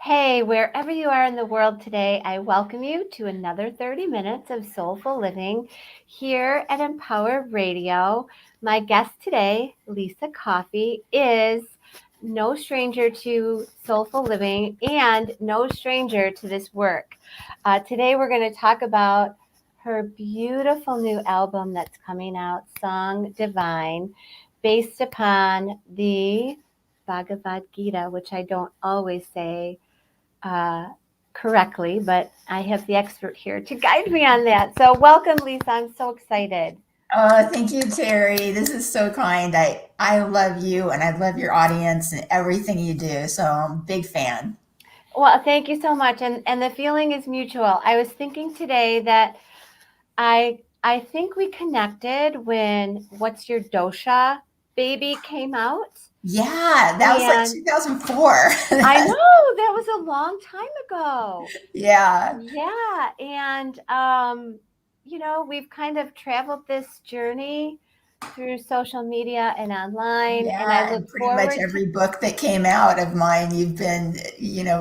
Hey, wherever you are in the world today, I welcome you to another 30 minutes of Soulful Living here at Empower Radio. My guest today, Lissa Coffey, is no stranger to Soulful Living and no stranger to this work. Today, we're going to talk about her beautiful new album that's coming out, Song Divine, based upon the Bhagavad Gita, which I don't always say uh, correctly, but I have the expert here to guide me on that. So, welcome, Lisa. I'm so excited. Thank you, Terry. This is so kind. I love you and I love your audience and everything you do. So I'm a big fan. Well, thank you so much, and the feeling is mutual. I was thinking today that I think we connected when What's Your Dosha baby came out, Yeah, that was like and 2004. I know that was a long time ago. Yeah. Yeah, and we've kind of traveled this journey through social media and online, and I Yeah. look And pretty much forward to. every book that came out of mine, you've been,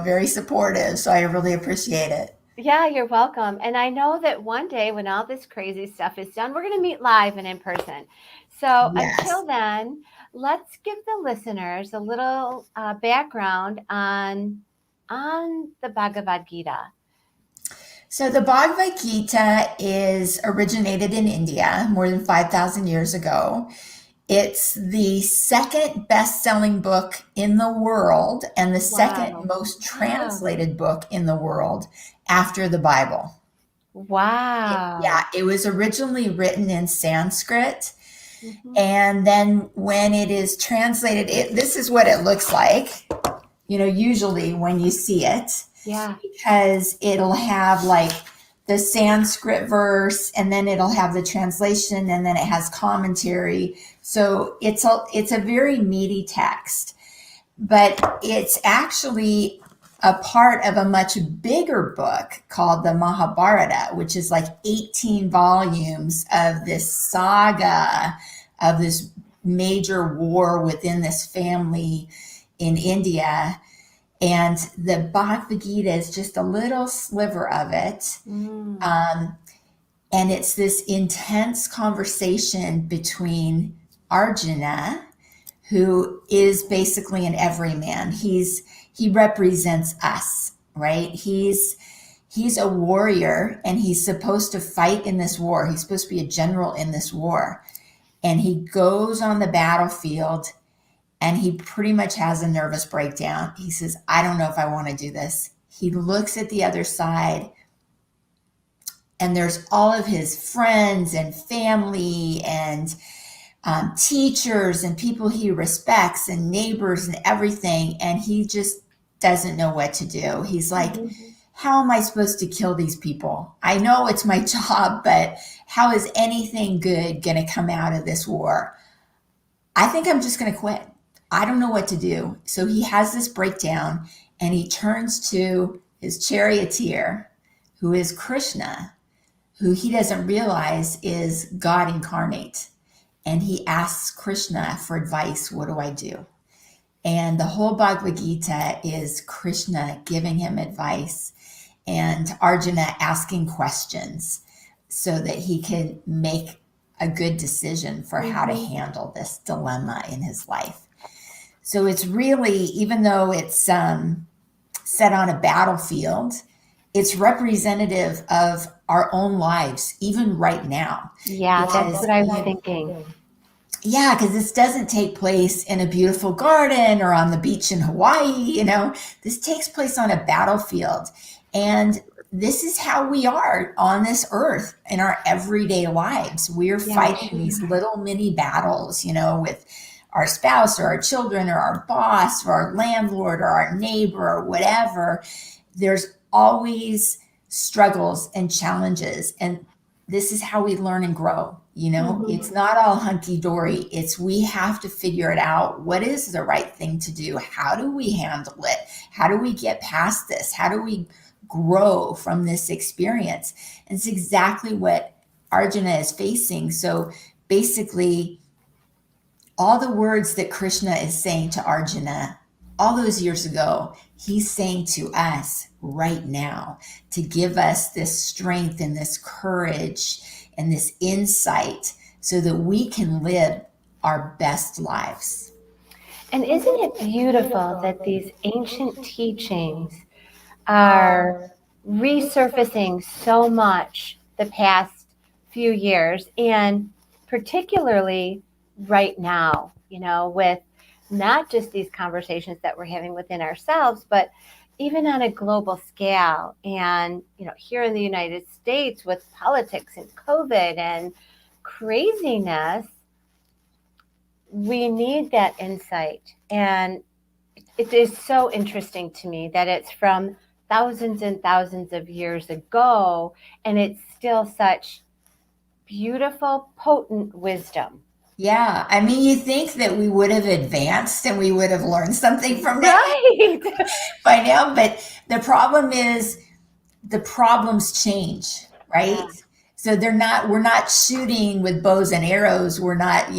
very supportive. So I really appreciate it. Yeah, you're welcome. And I know that one day when all this crazy stuff is done, we're going to meet live and in person. So Yes. until then, let's give the listeners a little background on the Bhagavad Gita. So the Bhagavad Gita is originated in India more than 5,000 years ago. It's the second best-selling book in the world and the second Wow. most Wow. translated book in the world after the Bible. Yeah, Wow. it was originally written in Sanskrit, Hmm. and then when it is translated, this is what it looks like, usually when you see it, Yeah. because it'll have like the Sanskrit verse and then it'll have the translation and then it has commentary. So it's a very meaty text, but it's actually a part of a much bigger book called the Mahabharata, which is like 18 volumes of this saga of this major war within this family in India, and the Bhagavad Gita is just a little sliver of it. Mm. Um, and it's this intense conversation between Arjuna, who is basically an everyman. He represents us, right? He's a warrior and he's supposed to fight in this war. He's supposed to be a general in this war. And he goes on the battlefield and he pretty much has a nervous breakdown. He says, I don't know if I want to do this. He looks at the other side, and there's all of his friends and family and teachers and people he respects and neighbors and everything. And he just doesn't know what to do. He's like, Hmm. how am I supposed to kill these people? I know it's my job, but how is anything good going to come out of this war? I think I'm just going to quit. I don't know what to do. So he has this breakdown and he turns to his charioteer, who is Krishna, who he doesn't realize is God incarnate. And he asks Krishna for advice. What do I do? And the whole Bhagavad Gita is Krishna giving him advice and Arjuna asking questions so that he can make a good decision for how to Hmm. handle this dilemma in his life. So it's really, even though it's set on a battlefield, it's representative of our own lives, even right now. Yeah, that's Because what I was thinking. yeah, because this doesn't take place in a beautiful garden or on the beach in Hawaii. This takes place on a battlefield. And this is how we are on this earth in our everyday lives. We're Yeah. fighting these little mini battles, with our spouse or our children or our boss or our landlord or our neighbor or whatever. There's always struggles and challenges. And this is how we learn and grow. Hmm. It's not all hunky dory. It's we have to figure it out. What is the right thing to do? How do we handle it? How do we get past this? How do we grow from this experience? And it's exactly what Arjuna is facing. So basically, all the words that Krishna is saying to Arjuna all those years ago, he's saying to us right now to give us this strength and this courage and this insight so that we can live our best lives. And isn't it beautiful that these ancient teachings are resurfacing so much the past few years, and particularly right now, with not just these conversations that we're having within ourselves, but even on a global scale. And, here in the United States with politics and COVID and craziness, we need that insight. And it is so interesting to me that it's from thousands and thousands of years ago, and it's still such beautiful, potent wisdom. Yeah. I mean, you think that we would have advanced and we would have learned something from that Right. by now. But the problem is the problems change, right? Yeah. So we're not shooting with bows and arrows. We're not,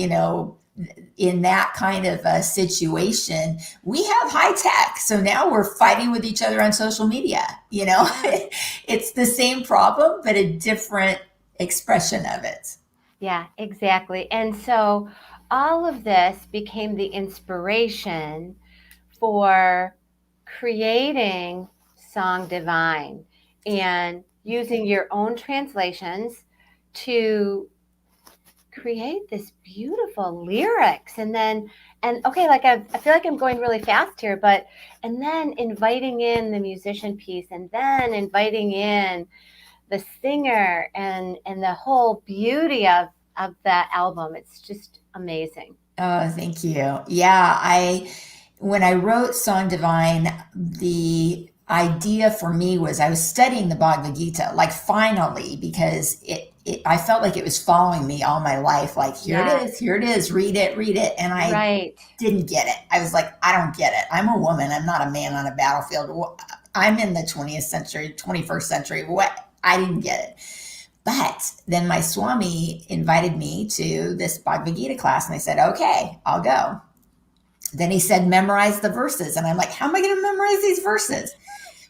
in that kind of a situation. We have high tech. So now we're fighting with each other on social media, It's the same problem, but a different expression of it. Yeah, exactly. And so all of this became the inspiration for creating Song Divine and using your own translations to create this beautiful lyrics. And okay, like I feel like I'm going really fast here, and then inviting in the musician piece, and then inviting in the singer, and the whole beauty of that album. It's just amazing. Oh, thank you. Yeah, when I wrote Song Divine, the idea for me was I was studying the Bhagavad Gita, like finally, because I felt like it was following me all my life. Like, here it is, read it. And I didn't get it. I was like, I don't get it. I'm a woman. I'm not a man on a battlefield. I'm in the 20th century, 21st century. What? I didn't get it. But then my Swami invited me to this Bhagavad Gita class, and I said, okay, I'll go. Then he said, memorize the verses. And I'm like, how am I going to memorize these verses?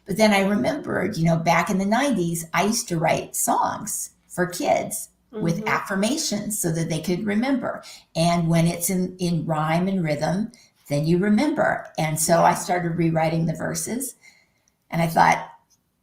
But then I remembered, back in the 90s, I used to write songs for kids with affirmations so that they could remember. And when it's in rhyme and rhythm, then you remember. And so I started rewriting the verses. And I thought,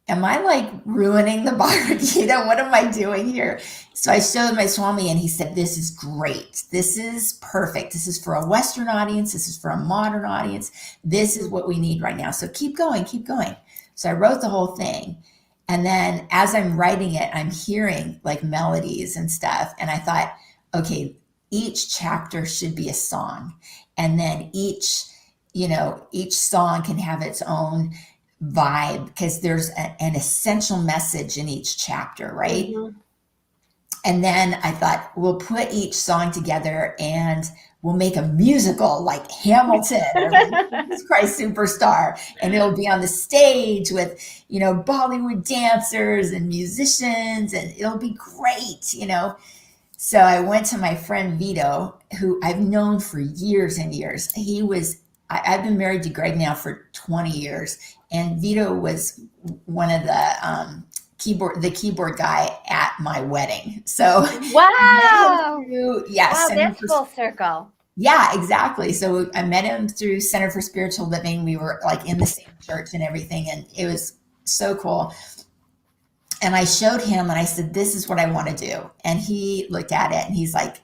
am I like ruining the Bhagavad Gita? What am I doing here? So I showed my Swami, and he said, this is great. This is perfect. This is for a Western audience. This is for a modern audience. This is what we need right now. So keep going, keep going. So I wrote the whole thing. And then as I'm writing it, I'm hearing like melodies and stuff. And I thought, okay, each chapter should be a song. And then each song can have its own vibe, because there's an essential message in each chapter, right? And then I thought, we'll put each song together and we'll make a musical like Hamilton or Jesus Christ Superstar, and it'll be on the stage with Bollywood dancers and musicians, and it'll be great. So I went to my friend Vito, who I've known for years and years. I've been married to Greg now for 20 years, and Vito was one of the keyboard guy at my wedding. So wow, that's full circle. Yeah, exactly. So I met him through Center for Spiritual Living. We were like in the same church and everything, and it was so cool. And I showed him, and I said, this is what I want to do. And he looked at it, and he's like,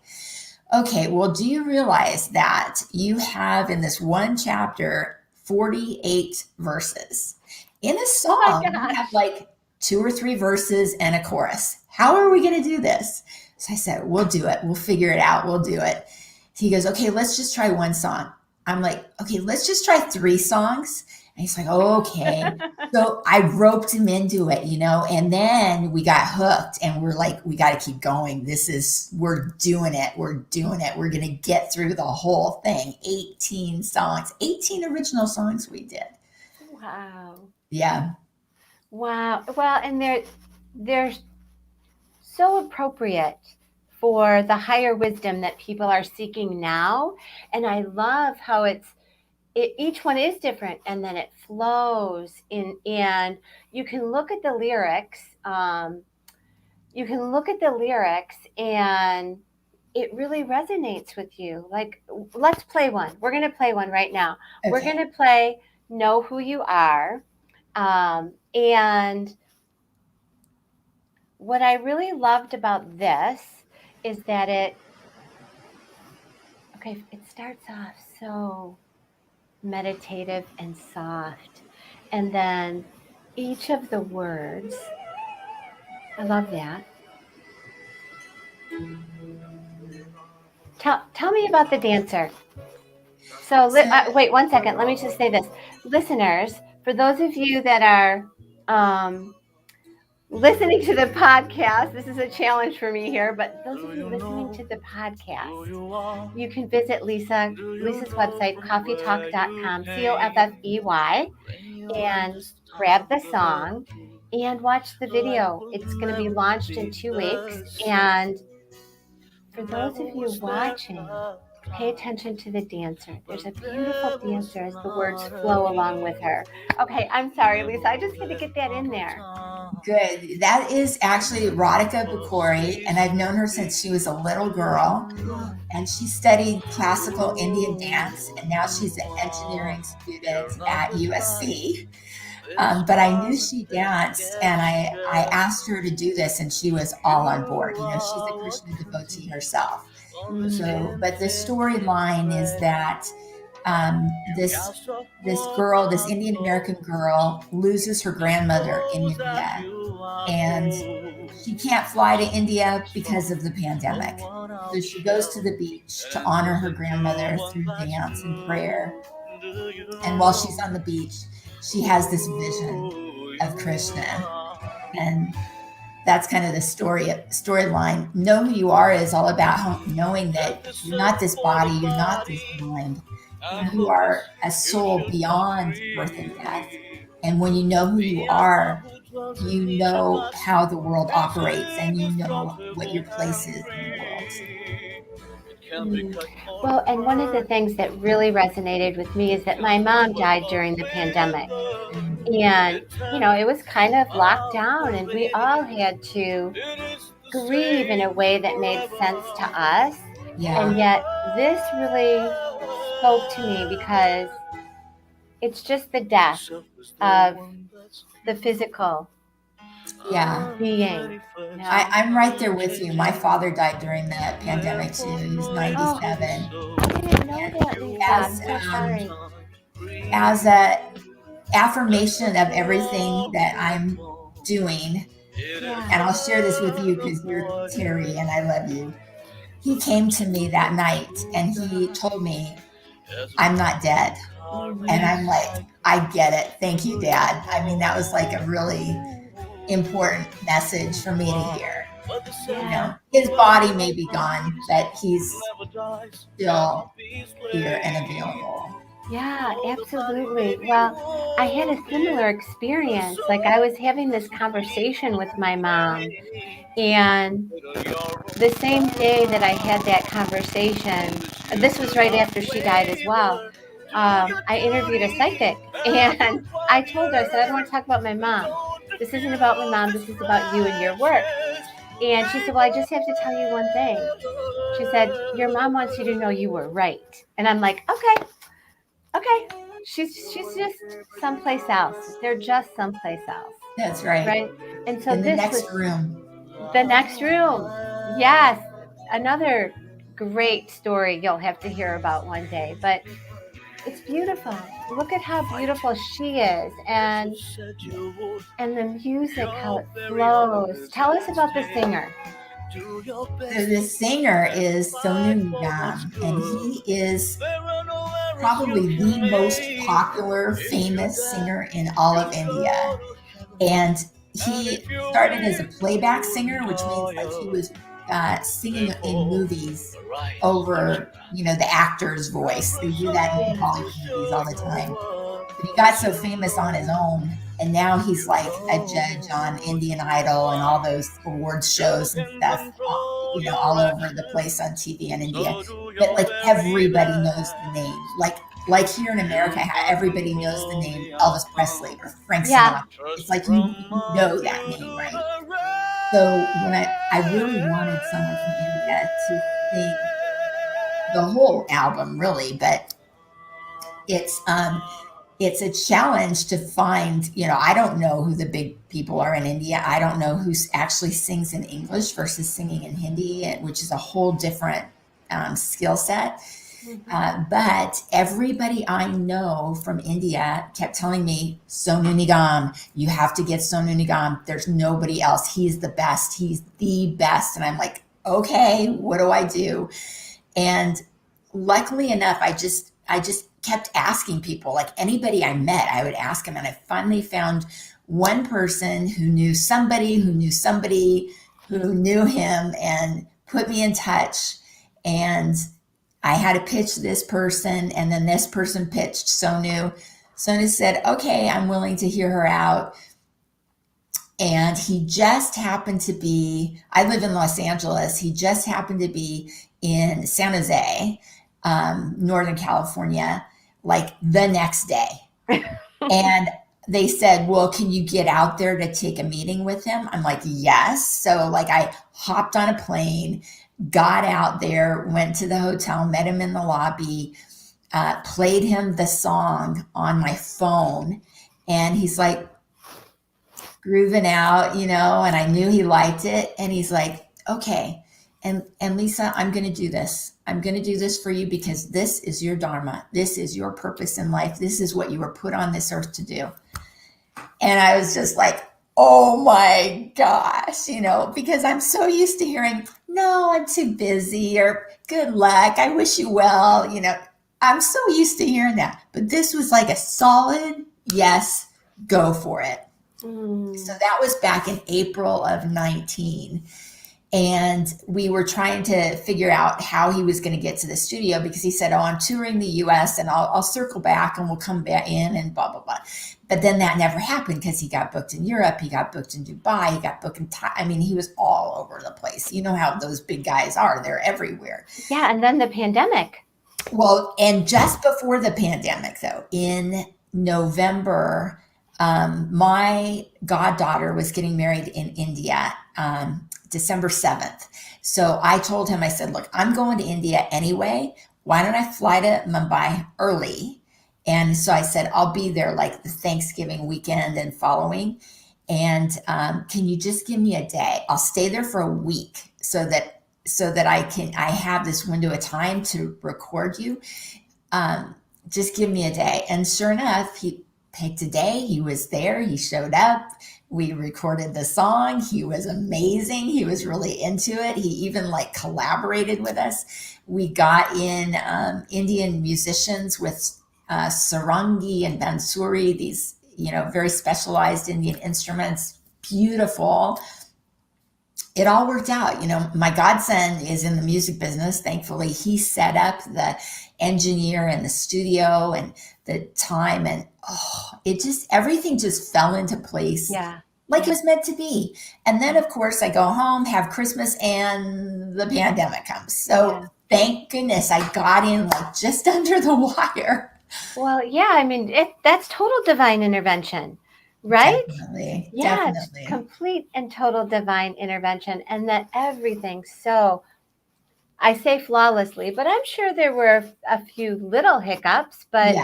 okay, well, do you realize that you have in this one chapter 48 verses? In a song, you have like 2 or 3 verses and a chorus. How are we going to do this? So I said, we'll do it. We'll figure it out. We'll do it. He goes, okay, let's just try one song. I'm like, okay, let's just try 3 songs. And he's like, oh, okay. So I roped him into it, and then we got hooked, and we're like, we got to keep going. We're doing it. We're doing it. We're going to get through the whole thing. 18 songs, 18 original songs we did. Wow. Yeah. Wow. Well, and they're so appropriate for the higher wisdom that people are seeking now. And I love how it's each one is different, and then it flows in, and you can look at the lyrics. You can look at the lyrics, and it really resonates with you. Like, let's play one. We're going to play one right now. Okay. We're going to play Know Who You Are. And what I really loved about this is that it starts off so meditative and soft. And then each of the words, I love that. Tell me about the dancer. So wait 1 second. Let me just say this. Listeners, for those of you that are listening to the podcast, this is a challenge for me here, but those of you listening to the podcast, you can visit Lisa's website, coffeetalk.com, COFFEY, and grab the song and watch the video. It's going to be launched in 2 weeks. And for those of you watching, pay attention to the dancer. There's a beautiful dancer as the words flow along with her. Okay, I'm sorry, Lisa. I just had to get that in there. Good. That is actually Radhika Bakori, and I've known her since she was a little girl. And she studied classical Indian dance, and now she's an engineering student at USC. But I knew she danced, and I asked her to do this, and she was all on board. You know, she's a Krishna devotee herself. So, but the storyline is that this girl, this Indian American girl, loses her grandmother in India, and she can't fly to India because of the pandemic. So she goes to the beach to honor her grandmother through dance and prayer. And while she's on the beach, she has this vision of Krishna, and that's kind of the storyline. Know Who You Are is all about knowing that you're not this body, you're not this mind. You are a soul beyond birth and death. And when you know who you are, you know how the world operates, and you know what your place is in the world. Well, and one of the things that really resonated with me is that my mom died during the pandemic. And, you know, it was kind of locked down, and we all had to grieve in a way that made sense to us. Yeah. And yet this really spoke to me because it's just the death of the physical being. I'm right there with you. My father died during the pandemic too. He was 97. I didn't know that, Lisa. I'm so sorry. As a affirmation of everything that I'm doing, and I'll share this with you because you're Teri and I love you. He came to me that night and he told me, I'm not dead. And I'm like, I get it. Thank you, Dad. I mean, that was like a really important message for me to hear. You know, his body may be gone, but he's still here and available. Yeah, absolutely. Well, I had a similar experience. Like, I was having this conversation with my mom, and the same day that I had that conversation, this was right after she died as well, I interviewed a psychic, and I told her, I said, I don't want to talk about my mom. This isn't about my mom. This is about you and your work. And she said, well, I just have to tell you one thing. She said, your mom wants you to know you were right. And I'm like, okay. She's just someplace else. They're just someplace else. That's right. Right. And so in the next room. The next room. Yes. Another great story you'll have to hear about one day. But it's beautiful. Look at how beautiful she is, and the music, how it flows. Tell us about the singer. The singer is Sonu Nigam, and he is probably the most popular, famous singer in all of India. And he started as a playback singer, which means like he was singing in movies over, you know, the actor's voice. They do that in Hollywood movies all the time. But he got so famous on his own, and now he's like a judge on Indian Idol and all those awards shows and stuff, you know, all over the place on TV in India. But like everybody knows the name. Like like here in America, how everybody knows the name Elvis Presley or Frank Yeah. Sinatra. It's like you know that name, right? So when I really wanted someone from India to sing the whole album, really, but it's um it's a challenge to find, I don't know who the big people are in India. I don't know who actually sings in English versus singing in Hindi, which is a whole different skill set. But everybody I know from India kept telling me, Sonu Nigam, you have to get Sonu Nigam. There's nobody else. He's the best. He's the best. And I'm like, okay, what do I do? And luckily enough, I just kept asking people, like anybody I met, I would ask them. And I finally found one person who knew somebody who knew somebody who knew him and put me in touch. And I had to pitch this person, and then this person pitched Sonu. Sonu said, okay, I'm willing to hear her out. And he just happened to be, I live in Los Angeles. He just happened to be in San Jose, Northern California, like the next day. And they said, well, can you get out there to take a meeting with him? I'm like, yes. So like I hopped on a plane, got out there, went to the hotel, met him in the lobby, played him the song on my phone. And he's like grooving out, and I knew he liked it. And he's like, okay. And Lissa, I'm going to do this. I'm going to do this for you because this is your dharma. This is your purpose in life. This is what you were put on this earth to do. And I was just like, oh my gosh, because I'm so used to hearing, no, I'm too busy, or good luck, I wish you well. I'm so used to hearing that. But this was like a solid yes, go for it. So that was back in April of 19. And we were trying to figure out how he was going to get to the studio, because he said, oh, I'm touring the US and I'll circle back and we'll come back in and blah, blah, blah. But then that never happened, because he got booked in Europe. He got booked in Dubai. He got booked in he was all over the place. You know how those big guys are. They're everywhere. Yeah. And then the pandemic. Well, and just before the pandemic, though, in November, my goddaughter was getting married in India, December 7th. So I told him, I said, look, I'm going to India anyway. Why don't I fly to Mumbai early? And so I said, I'll be there like the Thanksgiving weekend and following. And can you just give me a day? I'll stay there for a week so that I have this window of time to record you. Just give me a day. And sure enough, he picked a day. He was there. He showed up. We recorded the song. He was amazing. He was really into it. He even collaborated with us. We got in Indian musicians with sarangi and bansuri, these, very specialized Indian instruments. Beautiful. It all worked out. My godson is in the music business. Thankfully, he set up the engineer and the studio and the time, and everything just fell into place. Yeah. Like it was meant to be. And then, of course, I go home, have Christmas, and the pandemic comes. So Thank goodness I got in just under the wire. Well, yeah, that's total divine intervention, right? Definitely. Yeah, Definitely. It's complete and total divine intervention. And that everything, so I say flawlessly, but I'm sure there were a few little hiccups, but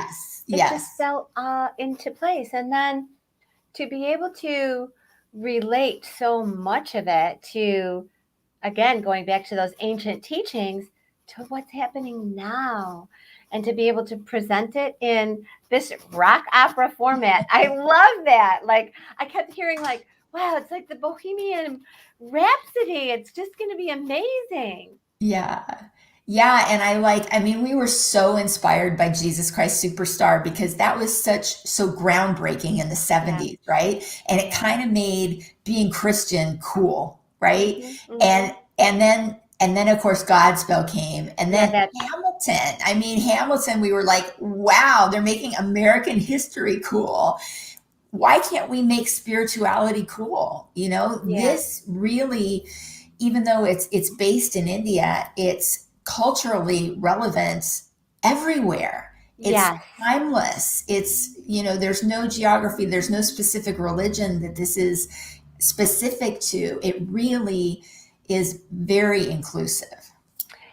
it just fell into place. And then to be able to relate so much of it to, again, going back to those ancient teachings, to what's happening now, and to be able to present it in this rock opera format. I love that. I kept hearing wow, it's like the Bohemian Rhapsody. It's just going to be amazing. Yeah. Yeah. And we were so inspired by Jesus Christ Superstar, because that was so groundbreaking in the 70s, right? And it kind of made being Christian cool, right? Mm-hmm. And then of course Godspell came, and then Hamilton. Hamilton, we were like, wow, they're making American history cool. Why can't we make spirituality cool? This really, even though it's based in India, it's culturally relevant everywhere. It's Yes. timeless. It's, there's no geography, there's no specific religion that this is specific to. It really is very inclusive.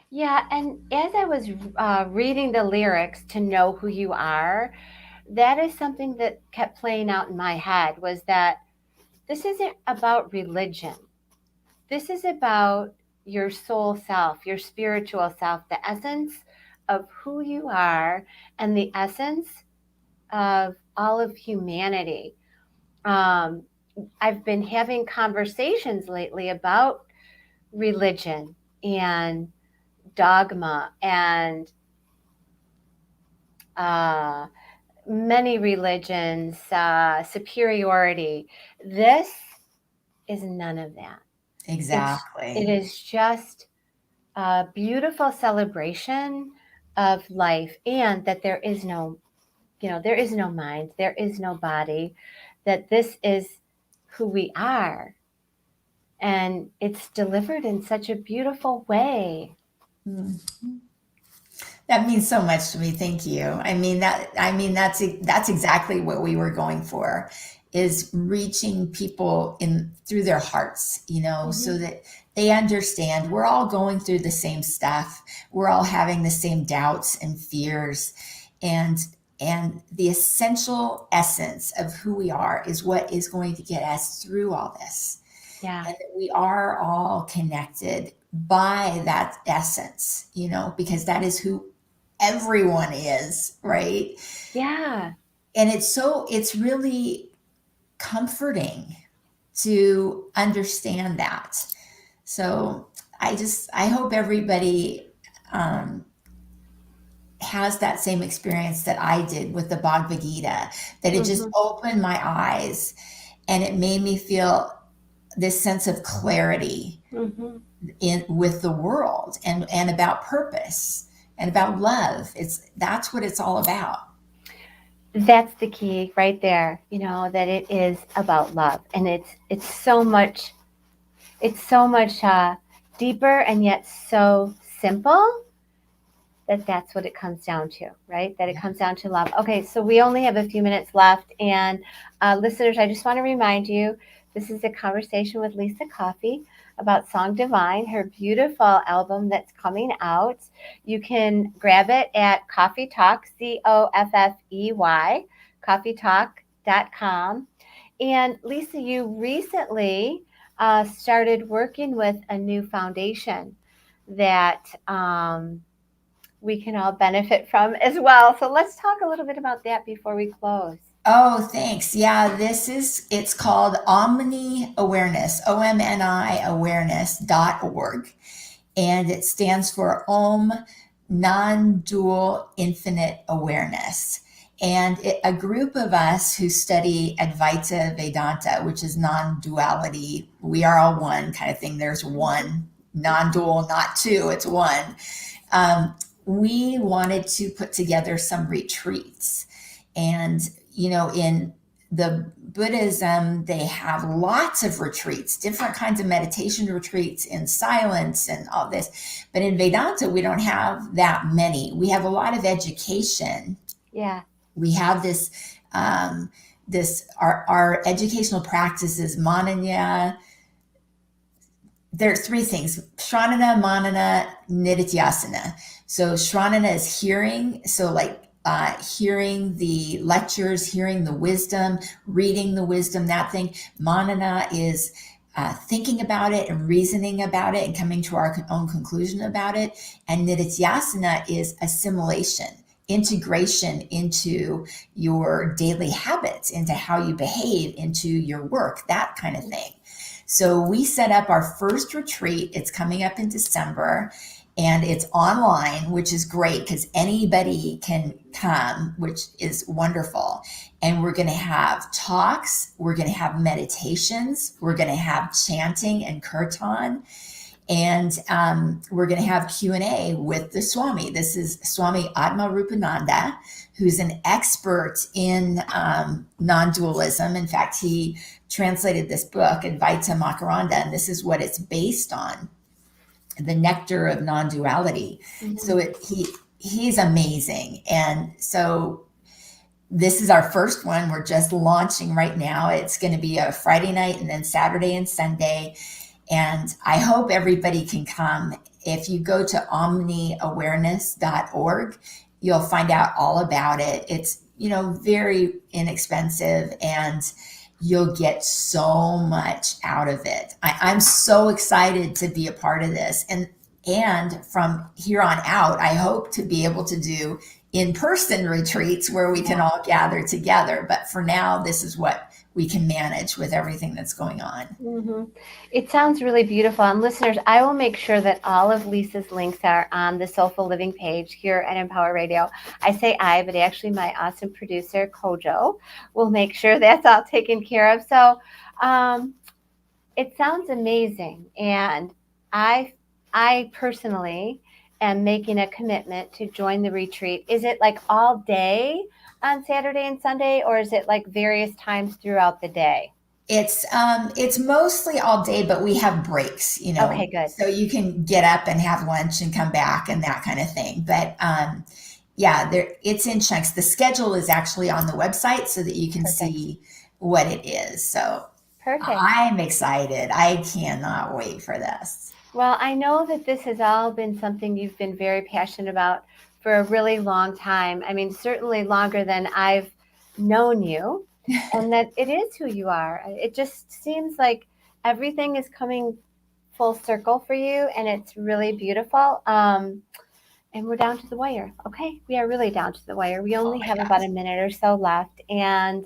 Yeah. And as I was reading the lyrics to Know Who You Are, that is something that kept playing out in my head was that this isn't about religion. This is about your soul self, your spiritual self, the essence of who you are and the essence of all of humanity. Um, I've been having conversations lately about religion and dogma and uh, many religions, superiority. This is none of that. It Exactly. is just a beautiful celebration of life, and that there is no, there is no mind, there is no body, that this is who we are. And it's delivered in such a beautiful way. Mm. That means so much to me. Thank you. That's exactly what we were going for, is reaching people in through their hearts, so Mm-hmm. that they understand we're all going through the same stuff. We're all having the same doubts and fears, and the essential essence of who we are is what is going to get us through all this. Yeah. And that we are all connected by that essence, because that is who everyone is, right? Yeah. And it's really comforting to understand that. So I hope everybody um, has that same experience that I did with the Bhagavad Gita, that it just Mm-hmm. opened my eyes and it made me feel this sense of clarity Mm-hmm. in with the world, and about purpose and about love. That's what it's all about. That's the key right there, that it is about love. And it's so much deeper and yet so simple, that's what it comes down to, right? That it Yeah. comes down to love. Okay, so we only have a few minutes left. And listeners, I just want to remind you, this is a conversation with Lissa Coffey about Song Divine, her beautiful album that's coming out. You can grab it at Coffee Talk, Coffey, coffeetalk.com. And Lissa, you recently started working with a new foundation that we can all benefit from as well. So let's talk a little bit about that before we close. Oh, thanks. Yeah, it's called Omni Awareness, OMNI awareness.org. And it stands for Om Non Dual Infinite Awareness. And a group of us who study Advaita Vedanta, which is non duality, we are all one kind of thing. There's one, non dual, not two, it's one. We wanted to put together some retreats. And, in the Buddhism, they have lots of retreats, different kinds of meditation retreats in silence and all this. But in Vedanta, we don't have that many. We have a lot of education. Yeah. We have our educational practices, manana. There are three things: Shranana, Manana, Nididhyasana. So Shranana is hearing. So like hearing the lectures, hearing the wisdom, reading the wisdom, that thing. Manana is thinking about it and reasoning about it and coming to our own conclusion about it. And Nididhyasana is assimilation, integration into your daily habits, into how you behave, into your work, that kind of thing. So we set up our first retreat. It's coming up in December, and it's online, which is great because anybody can come, which is wonderful. And we're going to have talks, we're going to have meditations, we're going to have chanting and kirtan, and we're going to have Q&A with the Swami. This is Swami Atma Rupananda, who's an expert in non-dualism. In fact, he translated this book, Advaita Makaranda, and this is what it's based on, the nectar of non-duality. Mhm. So he's amazing. And so this is our first one. We're just launching right now. It's going to be a Friday night and then Saturday and Sunday. And I hope everybody can come. If you go to omniawareness.org, you'll find out all about it. It's, very inexpensive, and you'll get so much out of it. I'm so excited to be a part of this. And from here on out, I hope to be able to do in-person retreats where we can all gather together. But for now, this is what we can manage with everything that's going on. Mm-hmm. It sounds really beautiful. And listeners, I will make sure that all of Lissa's links are on the Soulful Living page here at Empower Radio. I say I, but actually my awesome producer, Kojo, will make sure that's all taken care of. So it sounds amazing. And I personally am making a commitment to join the retreat. Is it like all day on Saturday and Sunday, or is it like various times throughout the day? It's mostly all day, but we have breaks, Okay, good. so you can get up and have lunch and come back and that kind of thing. But it's in chunks. The schedule is actually on the website so that you can see what it is. So perfect. I'm excited. I cannot wait for this. Well, I know that this has all been something you've been very passionate about for a really long time. I mean, certainly longer than I've known you, and that it is who you are. It just seems like everything is coming full circle for you, and it's really beautiful. And we're down to the wire. Okay, we are really down to the wire. We only have about a minute or so left, and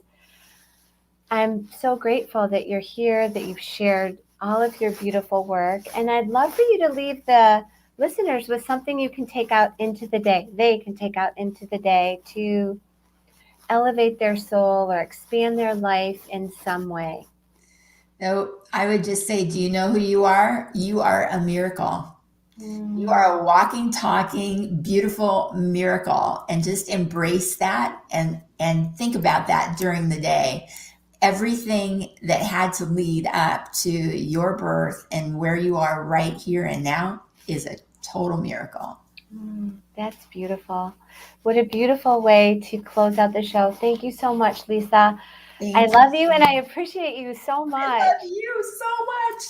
I'm so grateful that you're here, that you've shared all of your beautiful work. And I'd love for you to leave the listeners with something you can take out into the day. They can take out into the day to elevate their soul or expand their life in some way. No, I would just say, do you know who you are? You are a miracle. You are a walking, talking, beautiful miracle, and just embrace that and think about that during the day. Everything that had to lead up to your birth and where you are right here and now is a total miracle. That's beautiful. What a beautiful way to close out the show. Thank you so much, Lissa. I love you and I appreciate you so much. I love you so much.